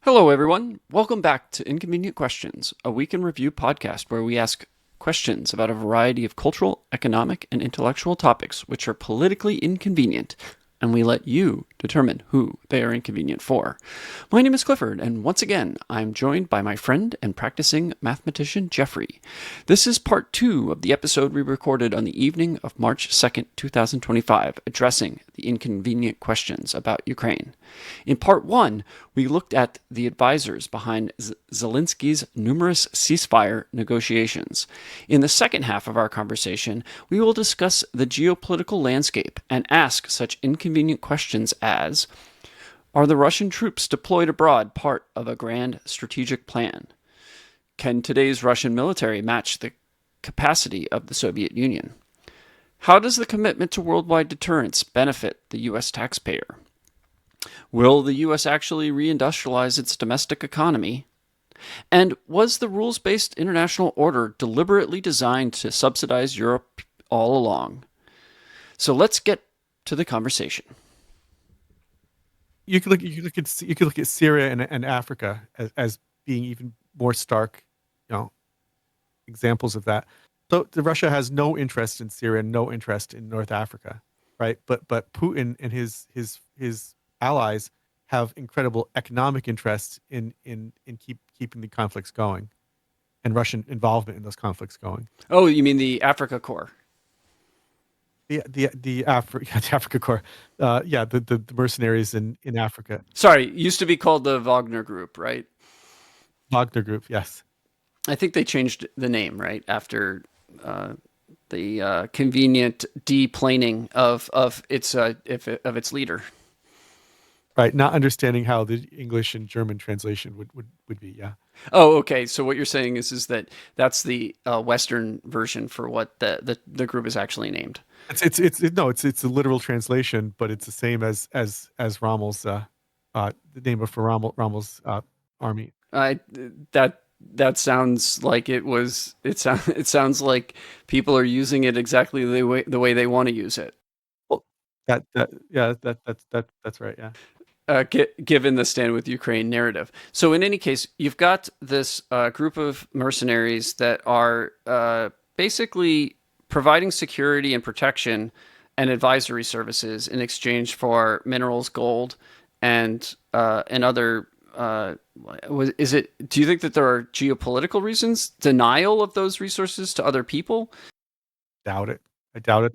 Hello, everyone. Welcome back to Inconvenient Questions, a week in review podcast where we ask questions about a variety of cultural, economic, and intellectual topics which are politically inconvenient, and we let you determine who they are inconvenient for. My name is Clifford, and once again, I'm joined by my friend and practicing mathematician Jeffrey. This is part 2 of the episode we recorded on the evening of March 2nd, 2025, addressing the inconvenient questions about Ukraine. In part 1, we looked at the advisors behind Zelensky's numerous ceasefire negotiations. In the second half of our conversation, we will discuss the geopolitical landscape and ask such inconvenient questions as: are the Russian troops deployed abroad part of a grand strategic plan? Can today's Russian military match the capacity of the Soviet Union? How does the commitment to worldwide deterrence benefit the U.S. taxpayer? Will the U.S. actually re-industrialize its domestic economy? And was the rules-based international order deliberately designed to subsidize Europe all along? So let's get to the conversation. You could look at Syria and Africa as being even more stark, examples of that. So Russia has no interest in Syria, no interest in North Africa, right? But Putin and his allies have incredible economic interests in keeping the conflicts going, and Russian involvement in those conflicts going. Oh, you mean the Africa Corps? The Africa Corps, the mercenaries in Africa. Sorry, it used to be called the Wagner Group, right? Wagner Group, yes. I think they changed the name, right, after the convenient deplaning of its leader. Right, not understanding how the English and German translation would be, yeah. Oh, okay. So what you're saying is that that's the Western version for what the group is actually named. It's a literal translation, but it's the same as Rommel's the name of Rommel's army. I that sounds like it was. It sounds like people are using it exactly the way they want to use it. Well, that's right, yeah. Given the stand with Ukraine narrative. So in any case, you've got this group of mercenaries that are basically providing security and protection and advisory services in exchange for minerals, gold, and other. Is it? Do you think that there are geopolitical reasons, denial of those resources to other people? Doubt it. I doubt it.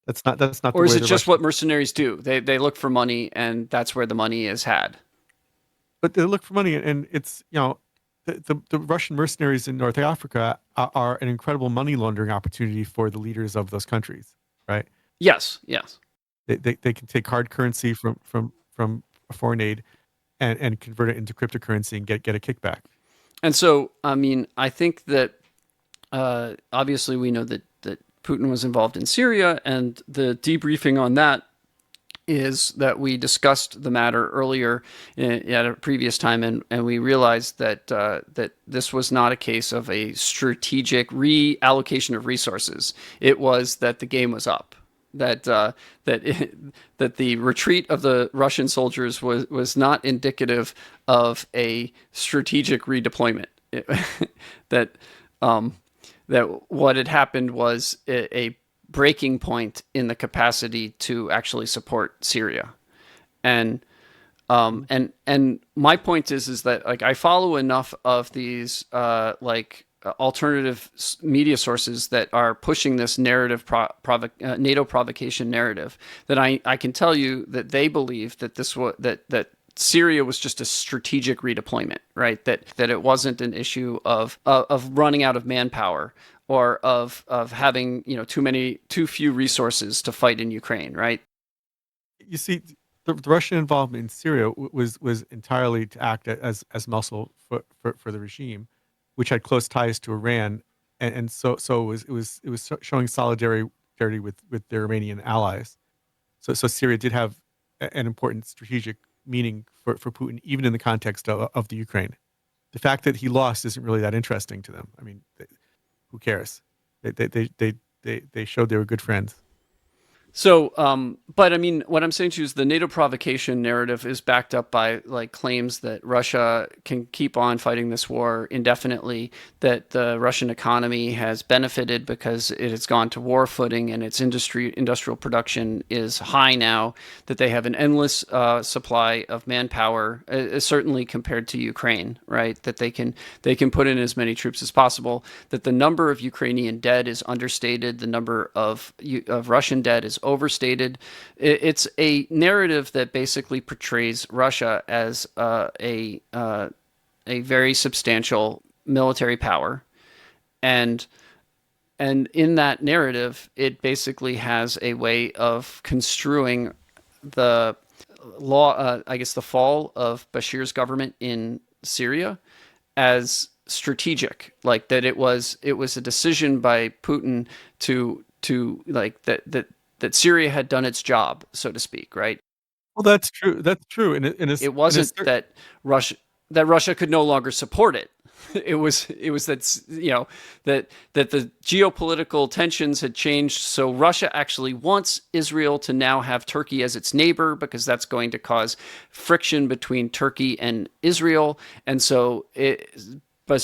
That's not the Or is way it the just Russians. what mercenaries do? They look for money, and that's where the money is had. But they look for money, and it's the Russian mercenaries in North Africa are an incredible money laundering opportunity for the leaders of those countries, right? Yes, yes. They can take hard currency from a foreign aid and convert it into cryptocurrency and get a kickback. And so, I mean, I think that obviously we know that Putin was involved in Syria, and the debriefing on that is that we discussed the matter earlier at a previous time, and we realized that that this was not a case of a strategic reallocation of resources. It was that the game was up. That the retreat of the Russian soldiers was not indicative of a strategic redeployment. That that what had happened was a breaking point in the capacity to actually support Syria. And and my point is that like I follow enough of these alternative media sources that are pushing this narrative NATO provocation narrative that I can tell you that they believe that that Syria was just a strategic redeployment, right? That it wasn't an issue of running out of manpower or of having too few resources to fight in Ukraine, right? You see, the Russian involvement in Syria was entirely to act as muscle for the regime, which had close ties to Iran, and so it was showing solidarity with their Iranian allies. So Syria did have an important strategic meaning for Putin, even in the context of the Ukraine. The fact that he lost isn't really that interesting to them. I mean, who cares? They showed they were good friends. But I mean, what I'm saying to you is the NATO provocation narrative is backed up by like claims that Russia can keep on fighting this war indefinitely, that the Russian economy has benefited because it has gone to war footing and its industrial production is high now, that they have an endless supply of manpower, certainly compared to Ukraine, right? That they can put in as many troops as possible, that the number of Ukrainian dead is understated, the number of Russian dead is overstated. It's a narrative that basically portrays Russia as a very substantial military power, and and in that narrative, it basically has a way of construing the I guess, the fall of Bashir's government in Syria as strategic, like that it was a decision by Putin to like that Syria had done its job, so to speak, right? Well, that's true. That's true. It In a wasn't certain, that Russia could no longer support it. It was that that the geopolitical tensions had changed, so Russia actually wants Israel to now have Turkey as its neighbor because that's going to cause friction between Turkey and Israel, and so but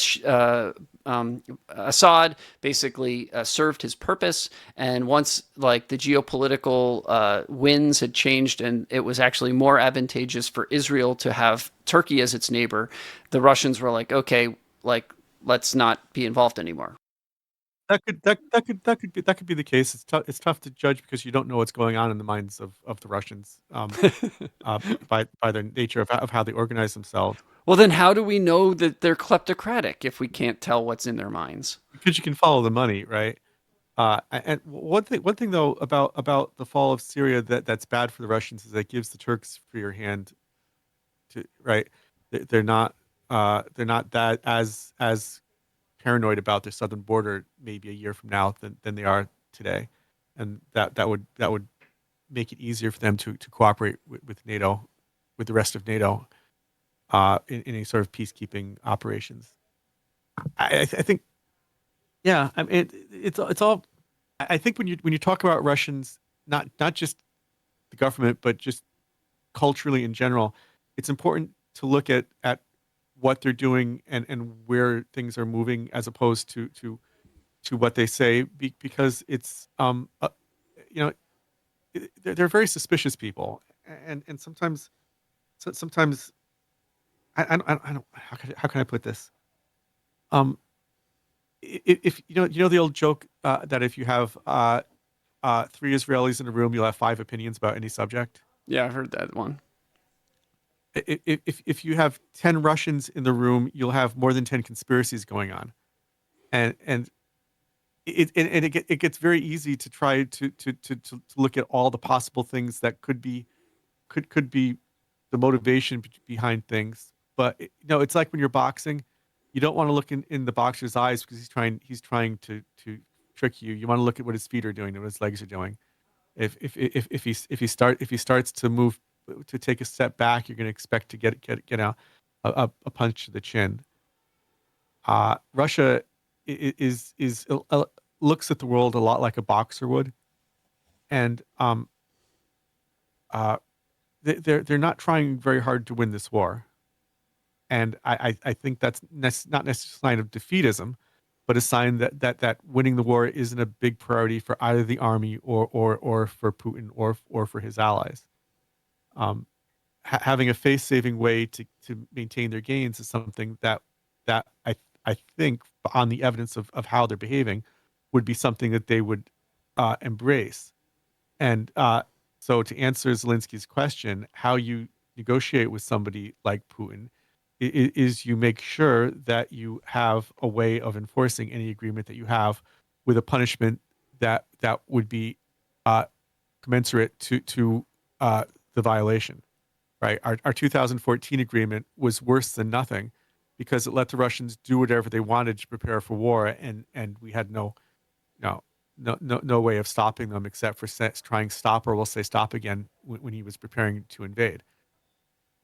Assad basically served his purpose. And once like the geopolitical winds had changed and it was actually more advantageous for Israel to have Turkey as its neighbor, the Russians were like, okay, like let's not be involved anymore. that could be the case. It's tough to judge because you don't know what's going on in the minds of the Russians, by their nature of how they organize themselves. Well, then how do we know that they're kleptocratic if we can't tell what's in their minds? Because you can follow the money, right? And one thing though about the fall of Syria that's bad for the Russians is that it gives the Turks freer hand to, right? They're not that as paranoid about their southern border maybe a year from now than they are today, and that would make it easier for them to cooperate with NATO, with the rest of NATO, in any sort of peacekeeping operations. I think, yeah, I mean, it's all. I think when you talk about Russians, not just the government, but just culturally in general, it's important to look at what they're doing and where things are moving as opposed to what they say, because it's you know they're very suspicious people, and sometimes I don't, how can I put this, um if you know the old joke, that if you have three Israelis in a room, you'll have five opinions about any subject. Yeah, I've heard that one. If you have 10 Russians in the room, you'll have more than 10 conspiracies going on, and it gets very easy to try to look at all the possible things that could be the motivation behind things. But it's like when you're boxing, you don't want to look in the boxer's eyes because he's trying to trick you. You want to look at what his feet are doing and what his legs are doing. If he starts to move, to take a step back, you're going to expect to get a punch to the chin. Russia is looks at the world a lot like a boxer would, and uh, they're not trying very hard to win this war. And I think that's not necessarily a sign of defeatism, but a sign that winning the war isn't a big priority for either the army or for Putin or for his allies. Um, Having a face-saving way to maintain their gains is something that I think, on the evidence of how they're behaving, would be something that they would embrace. And so, to answer Zelensky's question, how you negotiate with somebody like Putin is you make sure that you have a way of enforcing any agreement that you have with a punishment that would be uh, commensurate to the violation. Right? Our 2014 agreement was worse than nothing because it let the Russians do whatever they wanted to prepare for war, and we had no no way of stopping them except for trying stop, or we'll say stop again, when he was preparing to invade.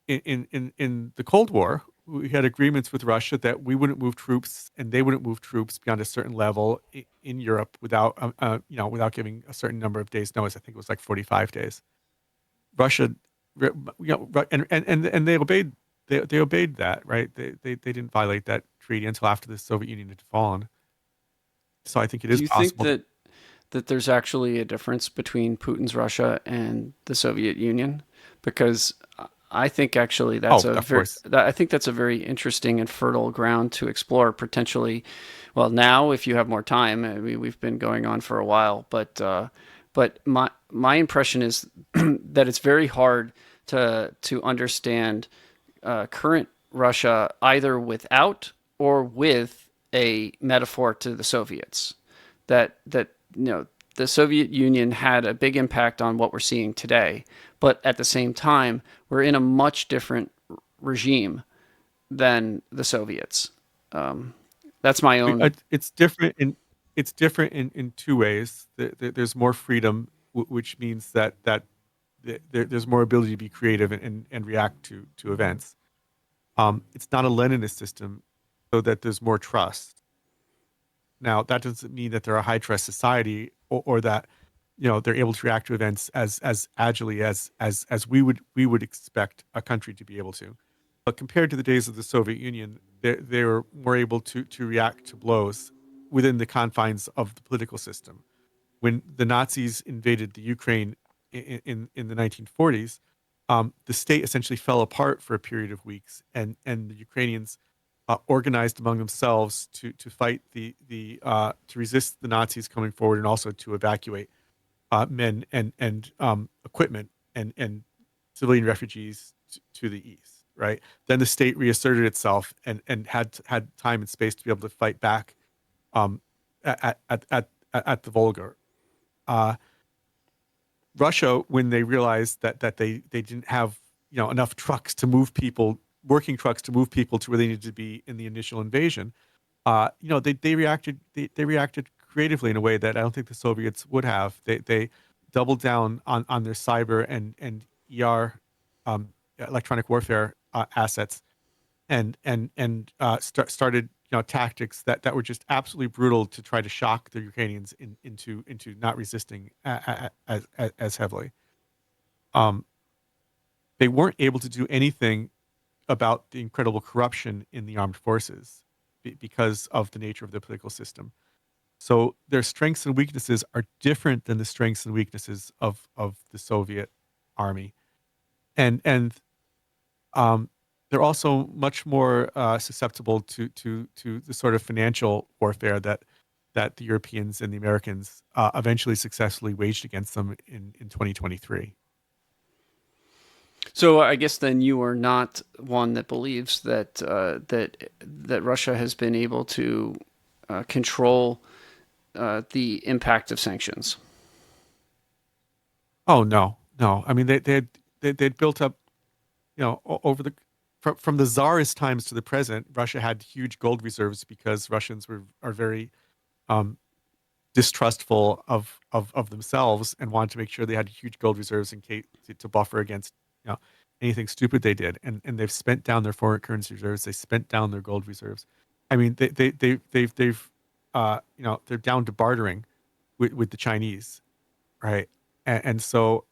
In the Cold War, we had agreements with Russia that we wouldn't move troops and they wouldn't move troops beyond a certain level in Europe without, without giving a certain number of days notice. I think it was like 45 days. Russia, and they obeyed. They obeyed that, right? They didn't violate that treaty until after the Soviet Union had fallen. So I think it Do is you think possible to. that there's actually a difference between Putin's Russia and the Soviet Union? Because I think actually Oh, of course. I think that's a very interesting and fertile ground to explore potentially. Well, now if you have more time, I mean, we've been going on for a while, but my impression is that it's very hard to understand current Russia either without or with a metaphor to the Soviets. That the Soviet Union had a big impact on what we're seeing today, but at the same time, we're in a much different regime than the Soviets. That's my own. It's different in two ways. There's more freedom, which means there's more ability to be creative and react to events. It's not a Leninist system, so that there's more trust. Now, that doesn't mean that they're a high trust society, or that they're able to react to events as agilely as we would expect a country to be able to. But compared to the days of the Soviet Union, they were more able to react to blows within the confines of the political system. When the Nazis invaded the Ukraine in the 1940s, the state essentially fell apart for a period of weeks, and the Ukrainians organized among themselves to fight to resist the Nazis coming forward, and also to evacuate men and equipment and civilian refugees to the east. Right. Then the state reasserted itself and had time and space to be able to fight back um, at the Volga. Uh, Russia, when they realized that they didn't have enough trucks to move people, working trucks to move people to where they needed to be in the initial invasion, they reacted creatively in a way that I don't think the Soviets would have. They doubled down on their cyber and ER, electronic warfare assets, and started tactics that were just absolutely brutal to try to shock the Ukrainians into not resisting as heavily. Um, they weren't able to do anything about the incredible corruption in the armed forces because of the nature of the political system. So their strengths and weaknesses are different than the strengths and weaknesses of the Soviet army, and um, they're also much more susceptible to the sort of financial warfare that the Europeans and the Americans eventually successfully waged against them in 2023. So I guess then you are not one that believes that Russia has been able to control the impact of sanctions. Oh no, no. I mean, they'd built up, over from the czarist times to the present. Russia had huge gold reserves because Russians are very um, distrustful of themselves and wanted to make sure they had huge gold reserves in case to buffer against anything stupid they did. And they've spent down their foreign currency reserves. They spent down their gold reserves. I mean, they've they're down to bartering with the Chinese, right? And so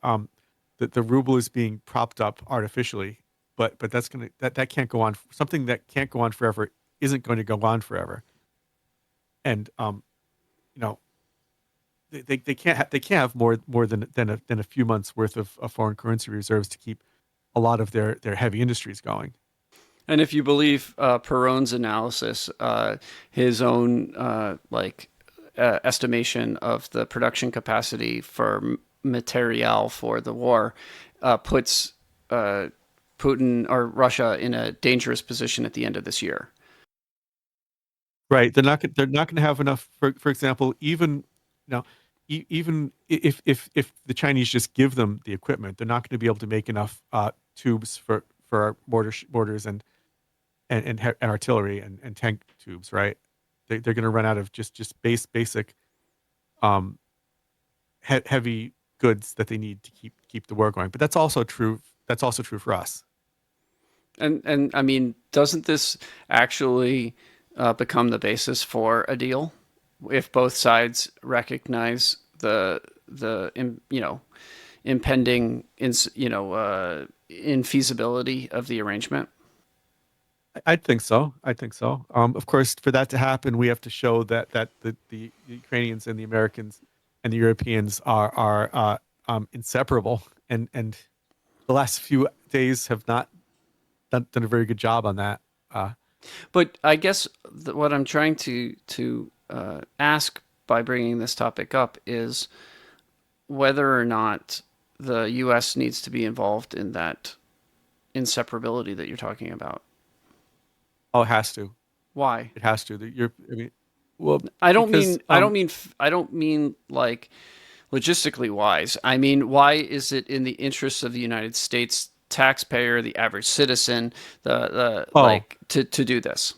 the ruble is being propped up artificially, but that can't go on. Something that can't go on forever isn't going to go on forever. And you know they can't have more than a few months worth of foreign currency reserves to keep a lot of their heavy industries going. And if you believe Perron's analysis, his own estimation of the production capacity for material for the war puts Putin or Russia in a dangerous position at the end of this year. Right. They're not going to have enough. For example, even you know, even if the Chinese just give them the equipment, they're not going to be able to make enough tubes for our mortars and artillery and tank tubes. Right. They're going to run out of just basic um, heavy goods that they need to keep the war going. But that's also true. That's also true for us. And I mean, doesn't this actually become the basis for a deal if both sides recognize the impending infeasibility of the arrangement? I'd think so. I think so. Of course, for that to happen, we have to show that the Ukrainians and the Americans and the Europeans are inseparable. And the last few days have not done a very good job on that. Uh, But I guess what I'm trying to ask by bringing this topic up is whether or not the U.S. needs to be involved in that inseparability that you're talking about. oh, it has to. Why? It has to. I mean, well, I don't because mean I don't mean I don't mean like logistically wise. I mean, why is it in the interests of the United States taxpayer, the average citizen, the oh, like to do this?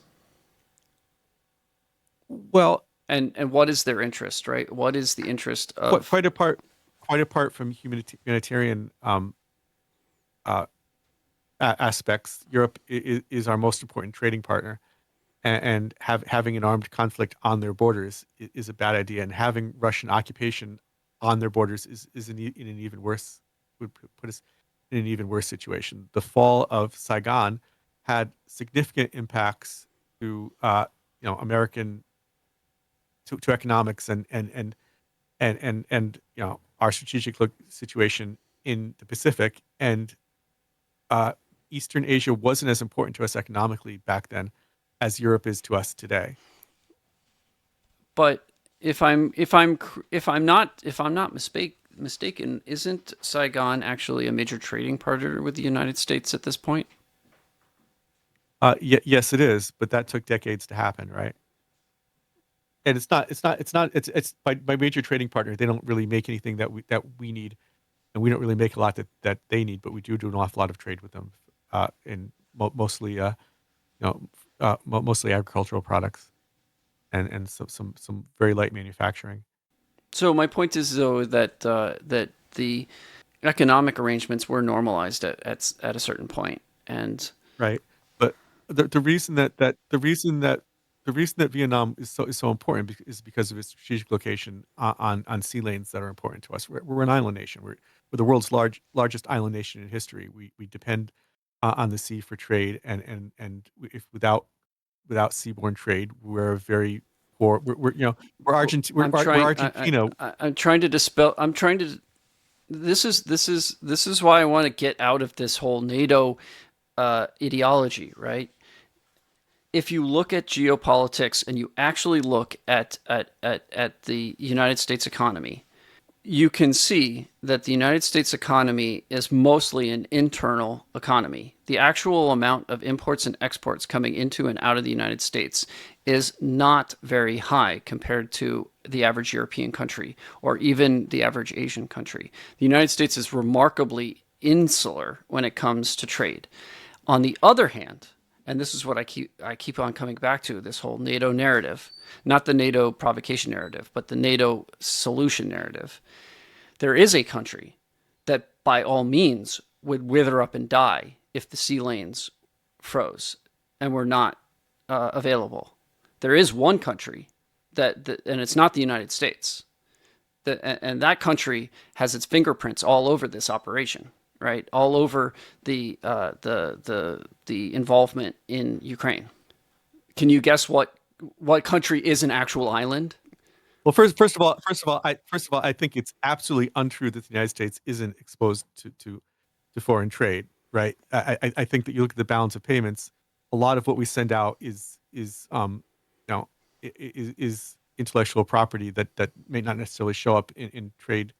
well, And what is their interest, right? What is the interest quite of? quite apart from humanitarian uh, aspects, Europe is our most important trading partner, and having an armed conflict on their borders is a bad idea, and having Russian occupation on their borders is in an even worse would put us in an even worse situation. The fall of Saigon had significant impacts to American to economics and our strategic situation in the Pacific. And uh, Eastern Asia wasn't as important to us economically back then as Europe is to us today. But if I'm not mistaken, isn't Saigon actually a major trading partner with the United States at this point? Yes, it is, but that took decades to happen, right? And it's by major trading partner. They don't really make anything that we need, and we don't really make a lot that they need, but we do an awful lot of trade with them, in mostly you know mostly agricultural products and some very light manufacturing. So my point is though that the economic arrangements were normalized at a certain point, and Right. But the reason that Vietnam is so important is because of its strategic location on sea lanes that are important to us. We're an island nation. We're the world's largest island nation in history. We depend on the sea for trade, and if without seaborne trade, we're a very poor. We're Argentina. I'm trying to dispel. I'm trying to. This is why I want to get out of this whole NATO ideology, right? If you look at geopolitics and you actually look at the United States economy, you can see that the United States economy is mostly an internal economy. The actual amount of imports and exports coming into and out of the United States is not very high compared to the average European country or even the average Asian country. The United States is remarkably insular when it comes to trade. On the other hand, and this is what I keep on coming back to, this whole NATO narrative, not the NATO provocation narrative, but the NATO solution narrative. There is a country that by all means would wither up and die if the sea lanes froze and were not available. There is one country and it's not the United States, and that country has its fingerprints all over this operation, right? All over the involvement in Ukraine. Can you guess what country is an actual island? Well, first of all, I think it's absolutely untrue that the United States isn't exposed to foreign trade, right? I think that you look at the balance of payments, a lot of what we send out is you know is intellectual property that may not necessarily show up in trade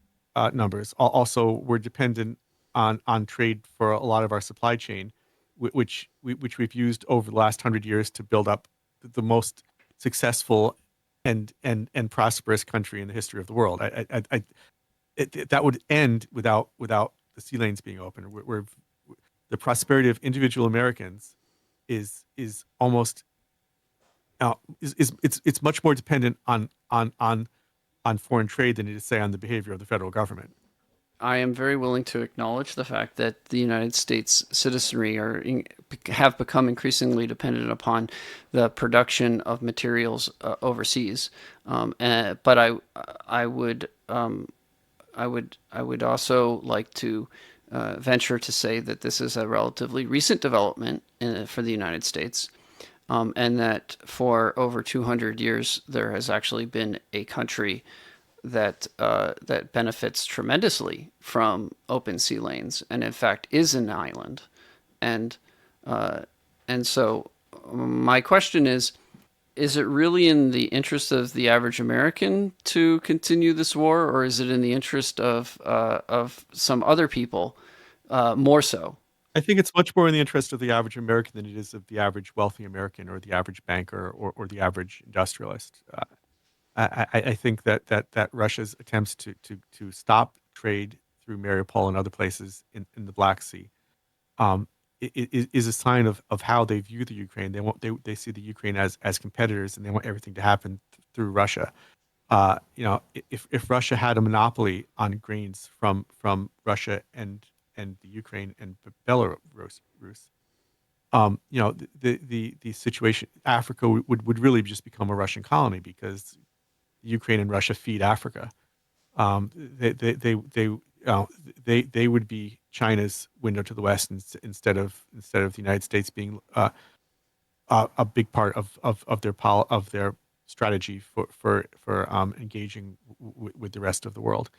numbers. Also, we're dependent on trade for a lot of our supply chain, which we've used over the last 100 years to build up the most successful and prosperous country in the history of the world. That would end without the sea lanes being open. The prosperity of individual Americans is almost it's much more dependent on foreign trade than it is, say, on the behavior of the federal government. I am very willing to acknowledge the fact that the United States citizenry have become increasingly dependent upon the production of materials overseas. But I would I would also like to venture to say that this is a relatively recent development for the United States, and that for over 200 years there has actually been a country that benefits tremendously from open sea lanes, and in fact is an island. And uh, so my question is it really in the interest of the average American to continue this war, or is it in the interest of some other people more so? I think it's much more in the interest of the average American than it is of the average wealthy American or the average banker or the average industrialist. I think that Russia's attempts to stop trade through Mariupol and other places in the Black Sea um, is a sign of how they view the Ukraine. They see the Ukraine as competitors, and they want everything to happen through Russia. If Russia had a monopoly on grains from Russia and the Ukraine and Belarus, the situation Africa would really just become a Russian colony because Ukraine and Russia feed Africa. Um, uh, they would be China's window to the West instead of the United States being a big part of their strategy for engaging with the rest of the world.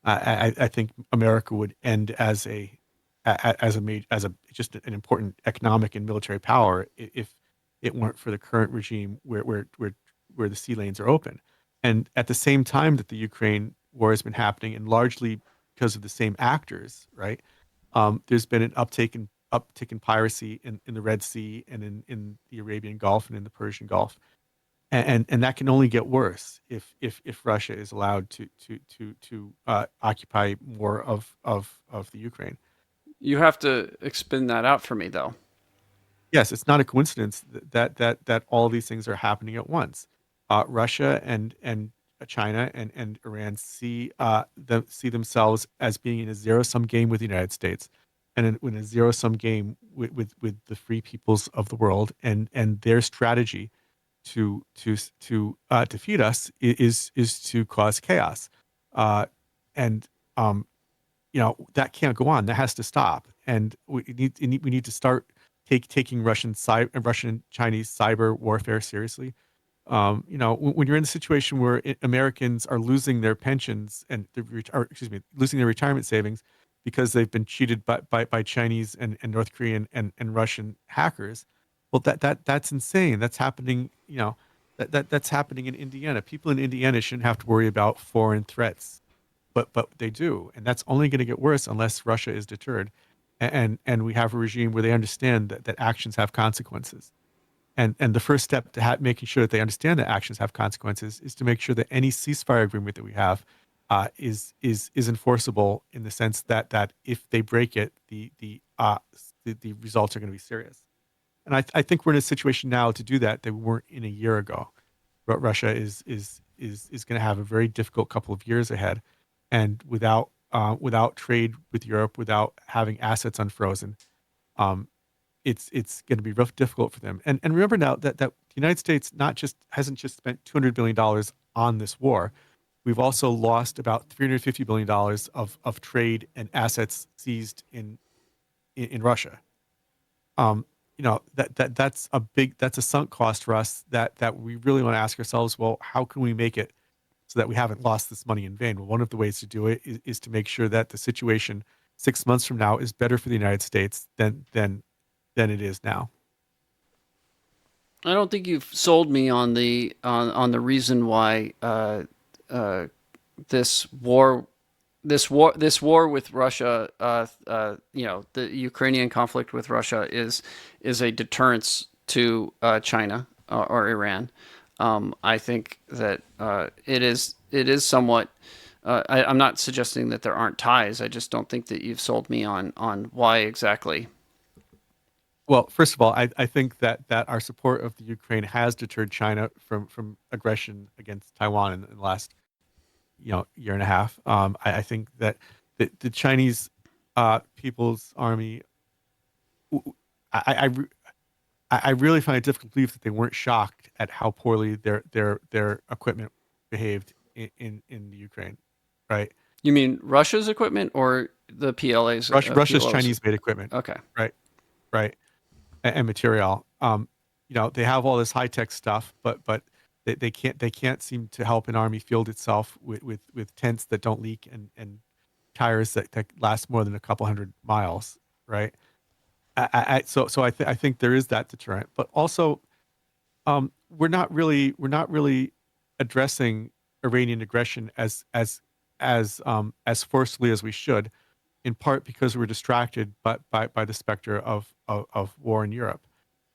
I think America would end as a just an important economic and military power if it weren't for the current regime where the sea lanes are open. And at the same time that the Ukraine war has been happening, and largely because of the same actors, right? There's been an uptick in piracy in the Red Sea and in the Arabian Gulf and in the Persian Gulf, and that can only get worse if Russia is allowed to occupy more of the Ukraine. You have to expand that out for me, though. Yes, it's not a coincidence that all these things are happening at once. Russia and China and Iran see themselves as being in a zero sum game with the United States, and in a zero sum game with the free peoples of the world, and their strategy to defeat us is to cause chaos, uh, and that can't go on. That has to stop, and we need to start taking Russian Chinese cyber warfare seriously. When you're in a situation where Americans are losing their pensions and losing their retirement savings because they've been cheated by Chinese and North Korean and Russian hackers, well, that's insane. That's happening. That's happening in Indiana. People in Indiana shouldn't have to worry about foreign threats, but they do, and that's only going to get worse unless Russia is deterred, and we have a regime where they understand that actions have consequences. And the first step to making sure that they understand that actions have consequences is to make sure that any ceasefire agreement that we have is enforceable in the sense that if they break it, the results are going to be serious. And I think we're in a situation now to do that we weren't in a year ago. But Russia is going to have a very difficult couple of years ahead, and without trade with Europe, without having assets unfrozen, um, it's going to be real difficult for them. And remember now that the United States not just hasn't just spent $200 billion on this war. We've also lost about $350 billion of trade and assets seized in Russia. Um, that's a sunk cost for us that we really want to ask ourselves, well, how can we make it so that we haven't lost this money in vain? Well, one of the ways to do it is to make sure that the situation 6 months from now is better for the United States than it is now. I don't think you've sold me on the reason why uh, this war this war with Russia, the Ukrainian conflict with Russia is a deterrence to China or Iran. I think that it is somewhat. I'm not suggesting that there aren't ties. I just don't think that you've sold me on why exactly. Well, first of all, I think that our support of the Ukraine has deterred China from aggression against Taiwan in the last year and a half. I think that the Chinese People's Army, I, I, I really find it difficult to believe that they weren't shocked at how poorly their equipment behaved in the Ukraine, right? You mean Russia's equipment or the PLA's Russia's PLO's? Chinese made equipment, Okay. right? Right, and material. They have all this high tech stuff, but they can't seem to help an army field itself with tents that don't leak and tires that last more than a couple hundred miles, right? I think there is that deterrent, but also we're not really addressing Iranian aggression as forcefully as we should, in part because we're distracted by the specter of war in Europe.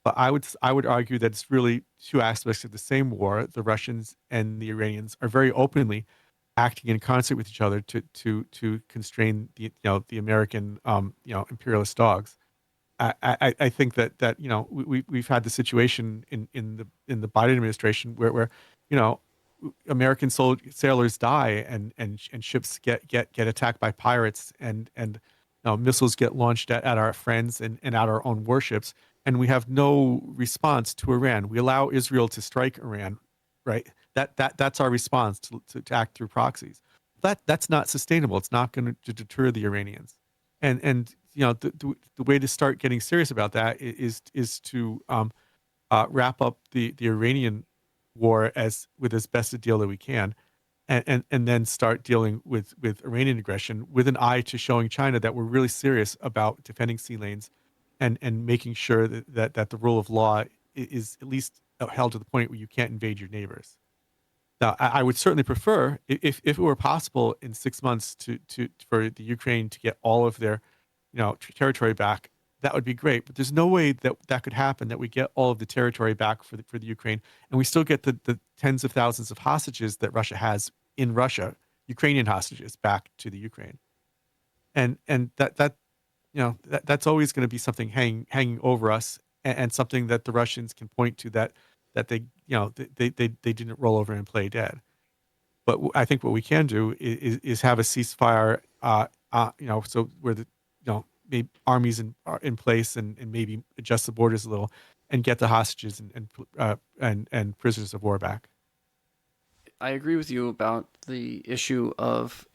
But I would argue that it's really two aspects of the same war. The Russians and the Iranians are very openly acting in concert with each other to constrain the American imperialist dogs. I think that we've had the situation in the Biden administration where you know American sailors die and ships get attacked by pirates and missiles get launched at our friends and at our own warships, and we have no response to Iran. We allow Israel to strike Iran, right? That's our response to act through proxies. That's not sustainable. It's not going to deter the Iranians, and the way to start getting serious about that is to wrap up the Iranian war as best a deal that we can, and then start dealing with Iranian aggression with an eye to showing China that we're really serious about defending sea lanes and making sure that the rule of law is at least held to the point where you can't invade your neighbors. Now, I would certainly prefer if it were possible in 6 months to for the Ukraine to get all of their territory back. That would be great, but there's no way that could happen, that we get all of the territory back for the Ukraine, and we still get the tens of thousands of hostages that Russia has in Russia, Ukrainian hostages, back to the Ukraine. And that's always going to be something hanging over us, and something that the Russians can point to, that they didn't roll over and play dead. But I think what we can do is have a ceasefire, so where the maybe armies are in place, and maybe adjust the borders a little, and get the hostages and prisoners of war back. I agree with you about the issue of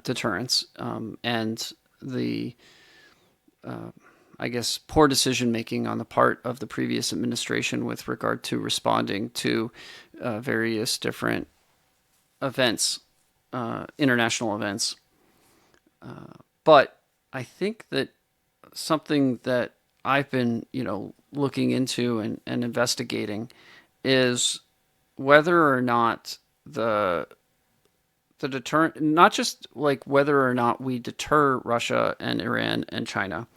deterrence and the, uh, I guess, poor decision making on the part of the previous administration with regard to responding to various different events, international events. But I think that something that I've been, looking into and investigating is whether or not the deterrent, not just like whether or not we deter Russia and Iran and China,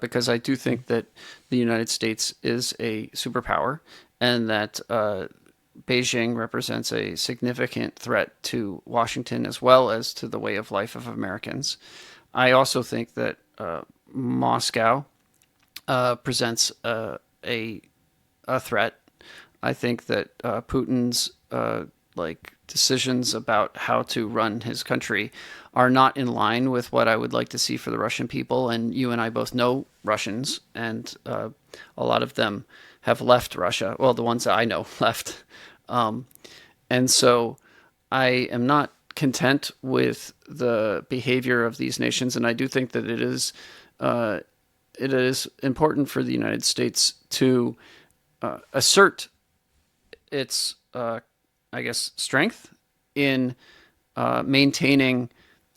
because I do think that the United States is a superpower and that Beijing represents a significant threat to Washington as well as to the way of life of Americans. I also think that Moscow presents a a threat. I think that Putin's decisions about how to run his country are not in line with what I would like to see for the Russian people. And you and I both know Russians, and a lot of them have left Russia. Well, the ones that I know left, and so I am not content with the behavior of these nations, and I do think that uh, it is important for the United States to assert its, I guess, strength in maintaining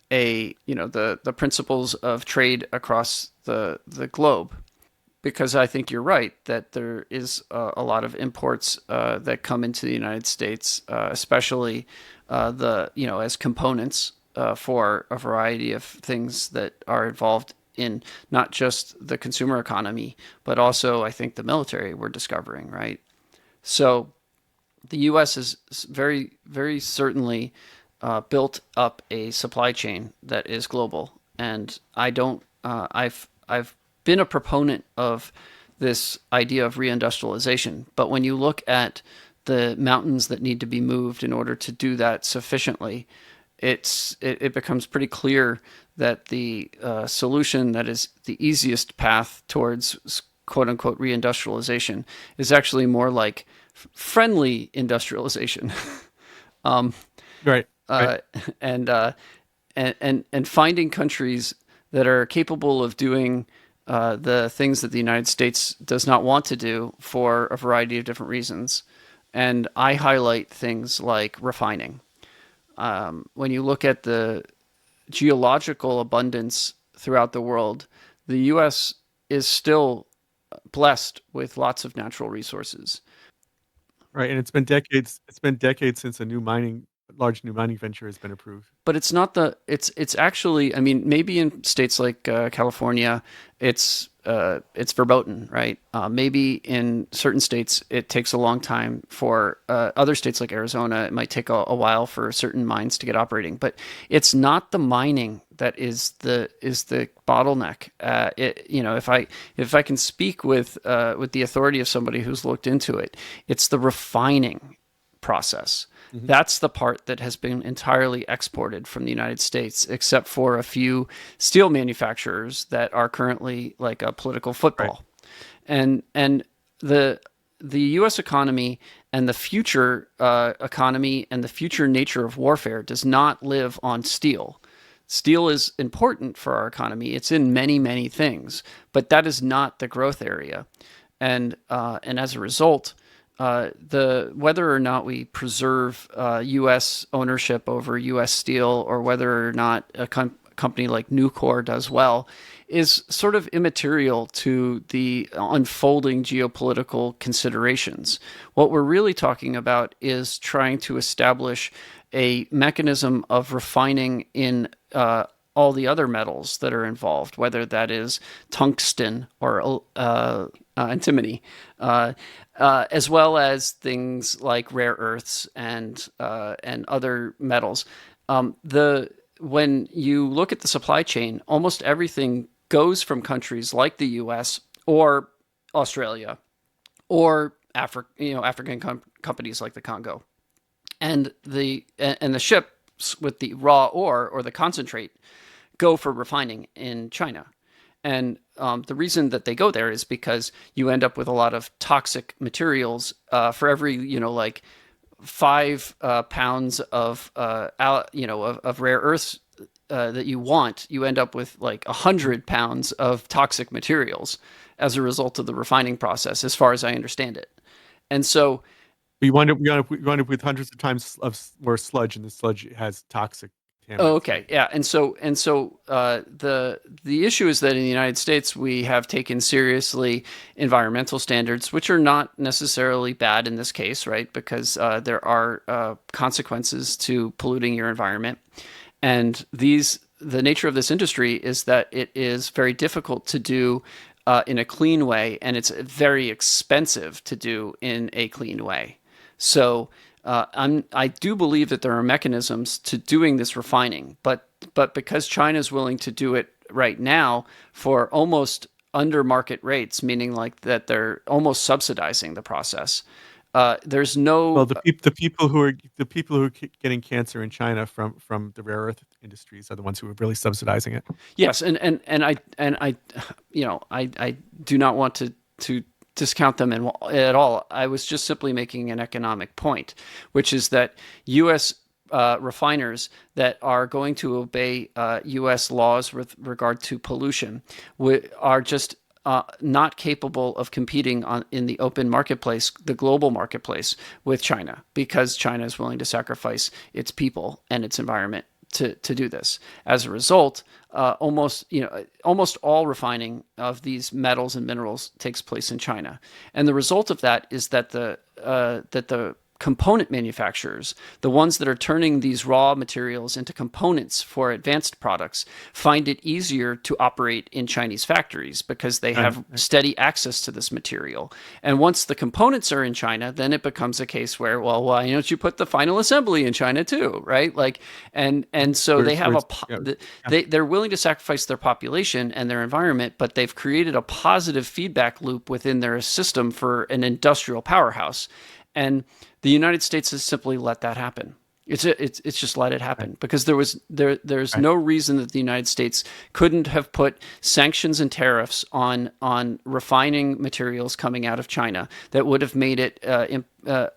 the principles of trade across the globe. Because I think you're right that there is a lot of imports that come into the United States, especially as components for a variety of things that are involved in not just the consumer economy, but also I think the military we're discovering, right? So the U.S. is very, very certainly built up a supply chain that is global, and I don't. I've been a proponent of this idea of re-industrialization, but when you look at the mountains that need to be moved in order to do that sufficiently, it becomes pretty clear that the solution that is the easiest path towards quote unquote reindustrialization is actually more like friendly industrialization. um, Right. Right. uh, and, uh, and finding countries that are capable of doing the things that the United States does not want to do for a variety of different reasons. And I highlight things like refining. When you look at the geological abundance throughout the world, the U.S. is still blessed with lots of natural resources. Right. And it's been decades. It's been decades since a large new mining venture has been approved. But it's not the it's actually, I mean, maybe in states like California it's verboten, right? Maybe in certain states it takes a long time. For other states like Arizona, it might take a while for certain mines to get operating, but it's not the mining that is the bottleneck. If I can speak with the authority of somebody who's looked into it, it's the refining process. Hmm. That's the part that has been entirely exported from the United States, except for a few steel manufacturers that are currently like a political Right. football. And the the U.S. economy and the future economy and the future nature of warfare does not live on steel. Steel is important for our economy. It's in many, many things, but that is not the growth area. And as a result, the whether or not we preserve U.S. ownership over U.S. steel, or whether or not a company like Nucor does well, is sort of immaterial to the unfolding geopolitical considerations. What we're really talking about is trying to establish a mechanism of refining in all the other metals that are involved, whether that is tungsten or antimony, as well as things like rare earths and other metals. The When you look at the supply chain, almost everything goes from countries like the U.S. or Australia or African companies like the Congo, and the ships with the raw ore or the concentrate go for refining in China. And the reason that they go there is because you end up with a lot of toxic materials for every, like 5 pounds of rare earths that you want, you end up with like 100 pounds of toxic materials as a result of the refining process, as far as I understand it. And so, We wind up with hundreds of times of more sludge, and the sludge has toxic oh, contaminants in okay, it. yeah, and so the issue is that in the United States we have taken seriously environmental standards, which are not necessarily bad in this case, right? Because there are consequences to polluting your environment, and the nature of this industry is that it is very difficult to do in a clean way, and it's very expensive to do in a clean way. So I do believe that there are mechanisms to doing this refining, but because China is willing to do it right now for almost under market rates, meaning like that they're almost subsidizing the process. There's Well, no the people who are getting cancer in China from the rare earth industries are the ones who are really subsidizing it. Yes, and I I do not want to discount them at all. I was just simply making an economic point, which is that U.S. Refiners that are going to obey U.S. laws with regard to pollution are just not capable of competing in the open marketplace, the global marketplace, with China, because China is willing to sacrifice its people and its environment to do this. As a result, almost all refining of these metals and minerals takes place in China, and the result of that is that the component manufacturers, the ones that are turning these raw materials into components for advanced products, find it easier to operate in Chinese factories because they China, have right? steady access to this material. And once the components are in China, then it becomes a case where, well, why don't you put the final assembly in China too, right? Like, and so they have Yeah, yeah. they're willing to sacrifice their population and their environment, but they've created a positive feedback loop within their system for an industrial powerhouse. And the United States has simply let that happen. It's just let it Right. happen because there's Right. no reason that the United States couldn't have put sanctions and tariffs on refining materials coming out of China that would have made it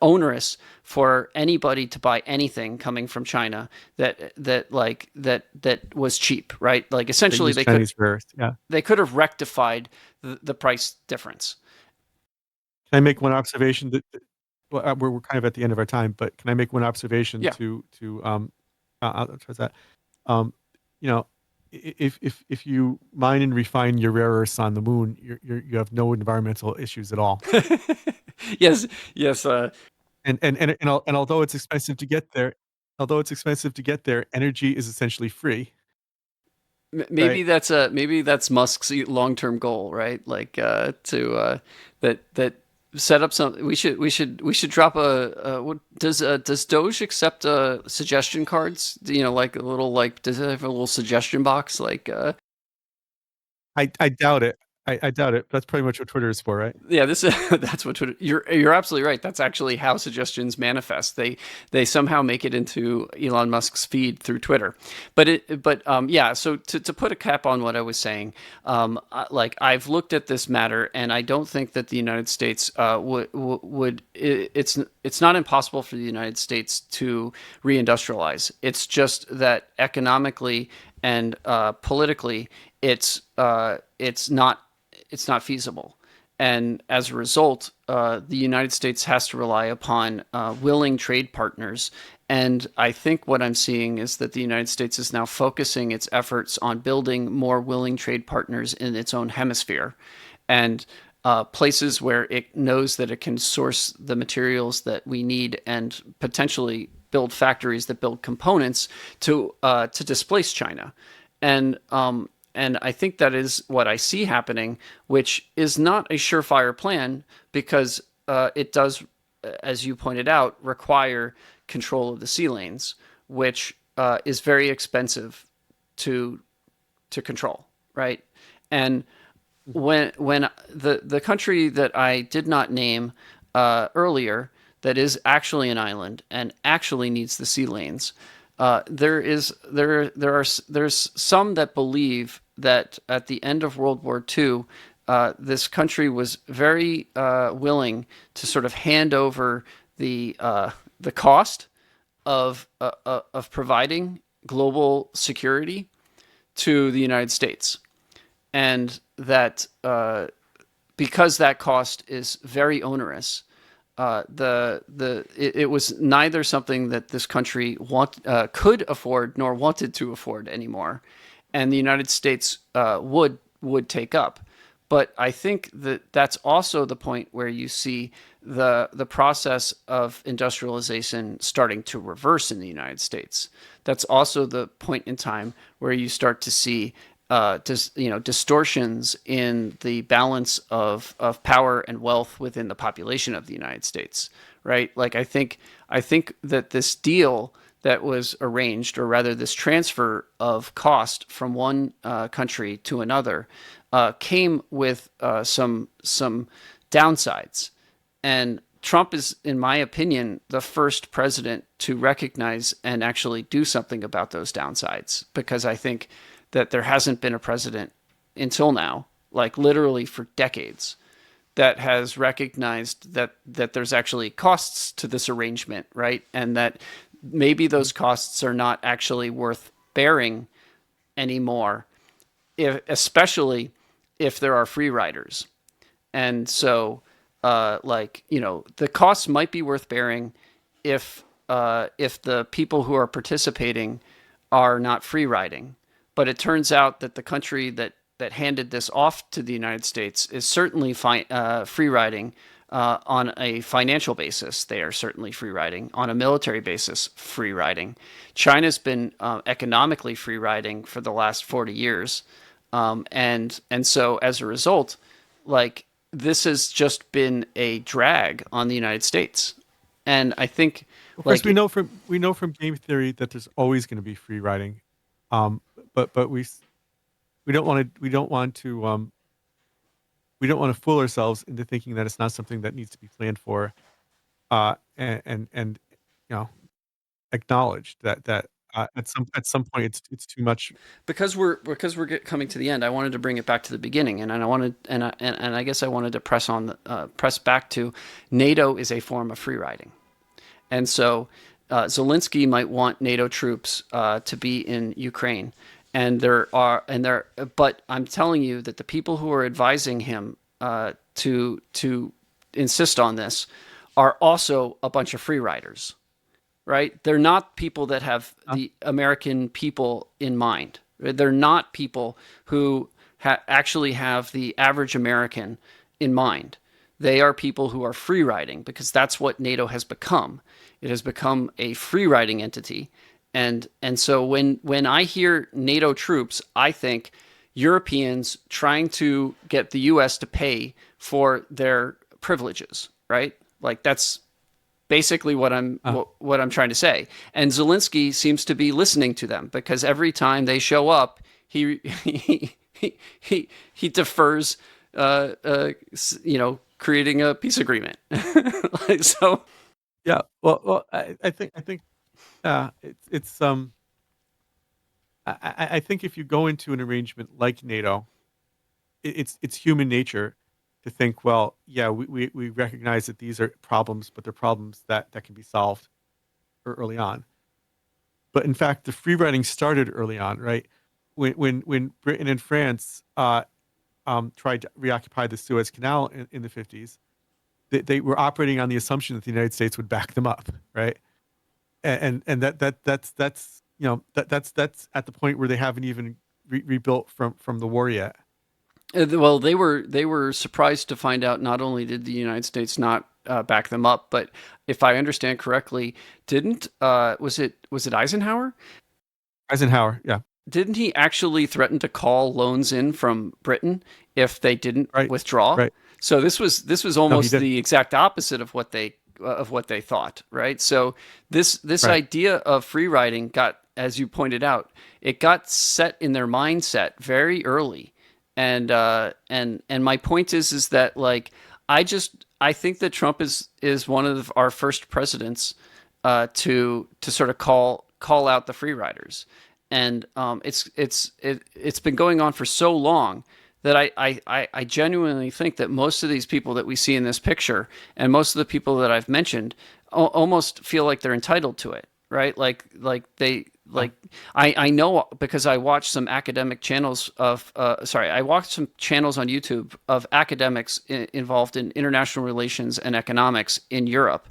onerous for anybody to buy anything coming from China that was cheap, right? Like They essentially use Chinese rare earths. Yeah. they could have rectified the price difference. Can I make one observation well, we're kind of at the end of our time, but can I make one observation Yeah. towards that? Um, you know, if you mine and refine your rare earths on the moon, you have no environmental issues at all. Yes. Yes. And although it's expensive to get there, energy is essentially free, right? Maybe that's Musk's long-term goal, right? Like to that set up some. We should drop what does Doge accept suggestion cards? You know, like a little like does it have a little suggestion box? Like I doubt it. I doubt it. That's pretty much what Twitter is for, right? yeah, this that's what Twitter. You're absolutely right. That's actually how suggestions manifest. They somehow make it into Elon Musk's feed through Twitter. Yeah. So to put a cap on what I was saying, like I've looked at this matter, and I don't think that the United States would. It's not impossible for the United States to reindustrialize. It's just that economically and politically, it's not feasible. And as a result, the United States has to rely upon willing trade partners. And I think what I'm seeing is that the United States is now focusing its efforts on building more willing trade partners in its own hemisphere and places where it knows that it can source the materials that we need and potentially build factories that build components to displace China. And and I think that is what I see happening, which is not a surefire plan because it does, as you pointed out, require control of the sea lanes, which is very expensive to control, right? And when the country that I did not name earlier, that is actually an island and actually needs the sea lanes, there's some that believe that at the end of World War II, this country was very willing to sort of hand over the cost of providing global security to the United States, and that because that cost is very onerous, it was neither something that this country could afford nor wanted to afford anymore, and the United States would take up. But I think that that's also the point where you see the process of industrialization starting to reverse in the United States. That's also the point in time where you start to see distortions in the balance of power and wealth within the population of the United States, right? Like I think that this deal that was arranged, or rather this transfer of cost from one country to another, came with some downsides, and Trump is, in my opinion, the first president to recognize and actually do something about those downsides, because I think that there hasn't been a president until now, like literally for decades, that has recognized that there's actually costs to this arrangement, right? And that maybe those costs are not actually worth bearing anymore, especially if there are free riders. And so, the costs might be worth bearing if the people who are participating are not free riding. But it turns out that the country that handed this off to the United States is certainly free riding on a financial basis. They are certainly free riding on a military basis. Free riding. China's been economically free riding for the last 40 years, and so as a result, like this has just been a drag on the United States. And I think Of course, like we know from game theory that there's always going to be free riding, um, but we don't want to fool ourselves into thinking that it's not something that needs to be planned for, and you know acknowledged that at some point it's too much. Coming to the end. I wanted to bring it back to the beginning, and I wanted and I guess I wanted to press back to NATO is a form of free riding, and so Zelensky might want NATO troops to be in Ukraine, but I'm telling you that the people who are advising him to insist on this are also a bunch of free riders, right? They're not people that have the American people in mind. They're not people who actually have the average American in mind. They are people who are free riding because that's what NATO has become. It has become a free riding entity. And so when I hear NATO troops, I think Europeans trying to get the US to pay for their privileges, right? Like that's basically what I'm trying to say. And Zelensky seems to be listening to them because every time they show up, he defers, creating a peace agreement. So Yeah. Well, I think I think if you go into an arrangement like NATO, it's human nature to think, well, yeah, we recognize that these are problems, but they're problems that can be solved early on. But in fact, the free riding started early on, right? When Britain and France tried to reoccupy the Suez Canal in the 50s, they were operating on the assumption that the United States would back them up, right? And that's that's at the point where they haven't even rebuilt from the war yet. well, they were surprised to find out not only did the United States not back them up, but if I understand correctly, didn't was it Eisenhower? Eisenhower, yeah, Didn't he actually threaten to call loans in from Britain if they didn't right, withdraw? right. So this was No, he almost didn't. the exact opposite of what they thought, right? So this Right. idea of free riding got, as you pointed out, it got set in their mindset very early, and my point is that like I think that Trump is one of our first presidents to sort of call out the free riders, and it's been going on for so long that I genuinely think that most of these people that we see in this picture and most of the people that I've mentioned almost feel like they're entitled to it, right? Like they Uh, like I know because I watched some academic channels of I watched some channels on YouTube of academics involved in international relations and economics in Europe.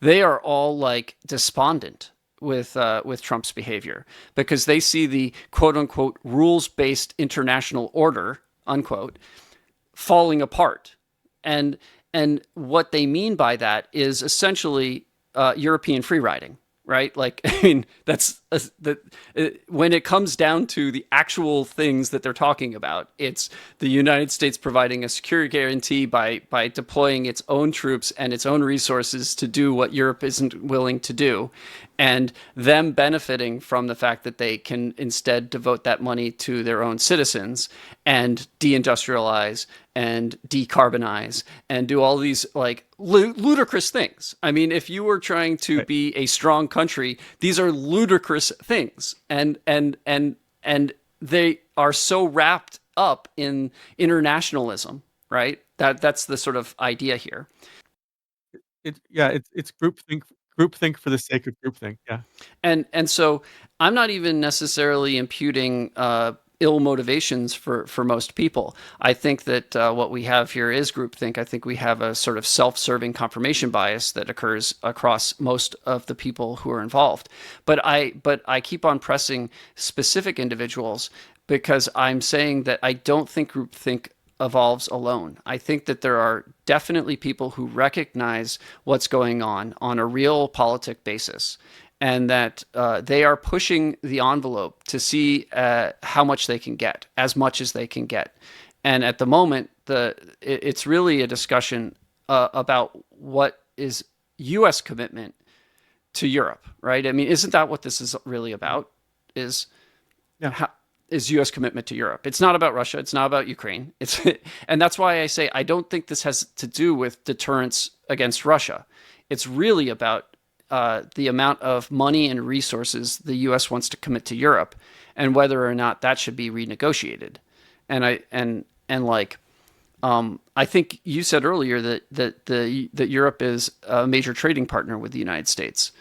They are all like despondent with Trump's behavior because they see the quote unquote rules based international order unquote falling apart, and what they mean by that is essentially European free riding, right? Like, I mean, when it comes down to the actual things that they're talking about, it's the United States providing a security guarantee by deploying its own troops and its own resources to do what Europe isn't willing to do, and them benefiting from the fact that they can instead devote that money to their own citizens and deindustrialize and decarbonize and do all these like ludicrous things. I mean, if you were trying to right. be a strong country, these are ludicrous things, and they are so wrapped up in internationalism, right? That's the sort of idea here. Yeah, it's groupthink for the sake of groupthink. Yeah. And so I'm not even necessarily imputing ill motivations for most people. I think that what we have here is groupthink. I think we have a sort of self-serving confirmation bias that occurs across most of the people who are involved. But I keep on pressing specific individuals because I'm saying that I don't think groupthink evolves alone. I think that there are definitely people who recognize what's going on a real politic basis, and that they are pushing the envelope to see how much they can get, as much as they can get. And at the moment, it's really a discussion about what is U.S. commitment to Europe, right? I mean, isn't that what this is really about? Is Yeah. how, is U.S. commitment to Europe. It's not about Russia. It's not about Ukraine. And that's why I say I don't think this has to do with deterrence against Russia. It's really about the amount of money and resources the U.S. wants to commit to Europe, and whether or not that should be renegotiated. And like I think you said earlier that Europe is a major trading partner with the United States,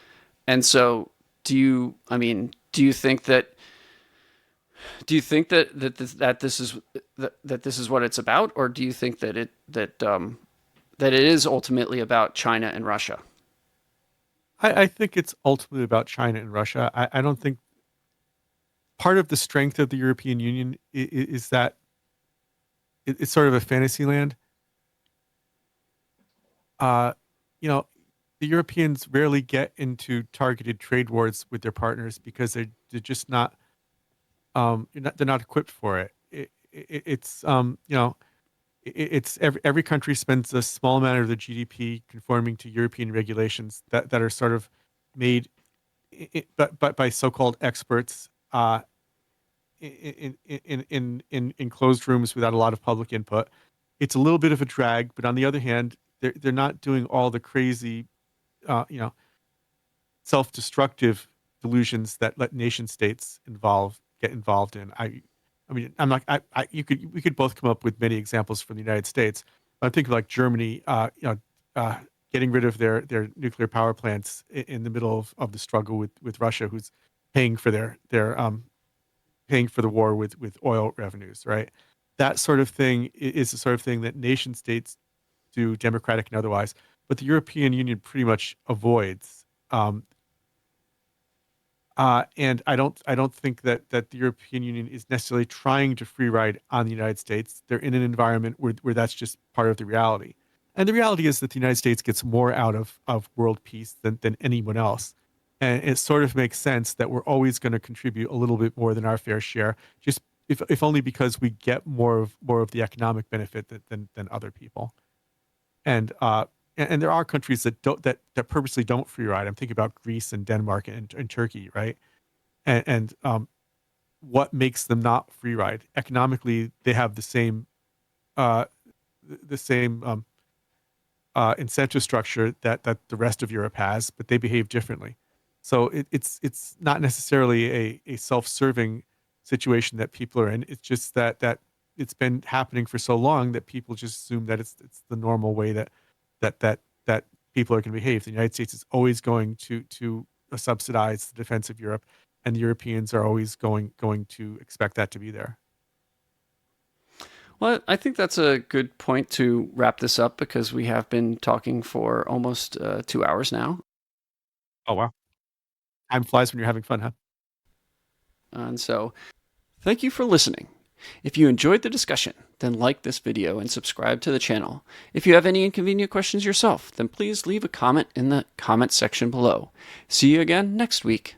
and so do you think that this is what it's about, or do you think that it is ultimately about China and Russia? I think it's ultimately about China and Russia. I don't think part of the strength of the European Union is that it's sort of a fantasy land. Uh, you know, the Europeans rarely get into targeted trade wars with their partners because they're just not they're not equipped for it. It's it's every country spends a small amount of their GDP conforming to European regulations that are sort of made but by so-called experts in closed rooms without a lot of public input. It's a little bit of a drag, but on the other hand, they're not doing all the crazy, uh, you know, self-destructive delusions that let nation states get involved in. I mean, I'm not. We could both come up with many examples from the United States. I'm thinking like Germany, getting rid of their nuclear power plants in the middle of the struggle with Russia, who's paying for paying for the war with oil revenues, right? That sort of thing is the sort of thing that nation states do, democratic and otherwise, but the European Union pretty much avoids. And I don't think that the European Union is necessarily trying to free ride on the United States. They're in an environment where that's just part of the reality. And the reality is that the United States gets more out of world peace than anyone else. And it sort of makes sense that we're always going to contribute a little bit more than our fair share, just if only because we get more of the economic benefit than other people. And and there are countries that purposely don't free ride. I'm thinking about Greece and Denmark and Turkey, right? And what makes them not free ride? Economically, they have uh, the same incentive structure that the rest of Europe has, but they behave differently. So it's not necessarily a self-serving situation that people are in. It's just that it's been happening for so long that people just assume that it's the normal way that people are going to behave. The United States is always going to subsidize the defense of Europe, and the Europeans are always going to expect that to be there. Well, I think that's a good point to wrap this up because we have been talking for almost 2 hours now. Oh wow, time flies when you're having fun, huh? And so, thank you for listening. If you enjoyed the discussion, then like this video and subscribe to the channel. If you have any inconvenient questions yourself, then please leave a comment in the comment section below. See you again next week.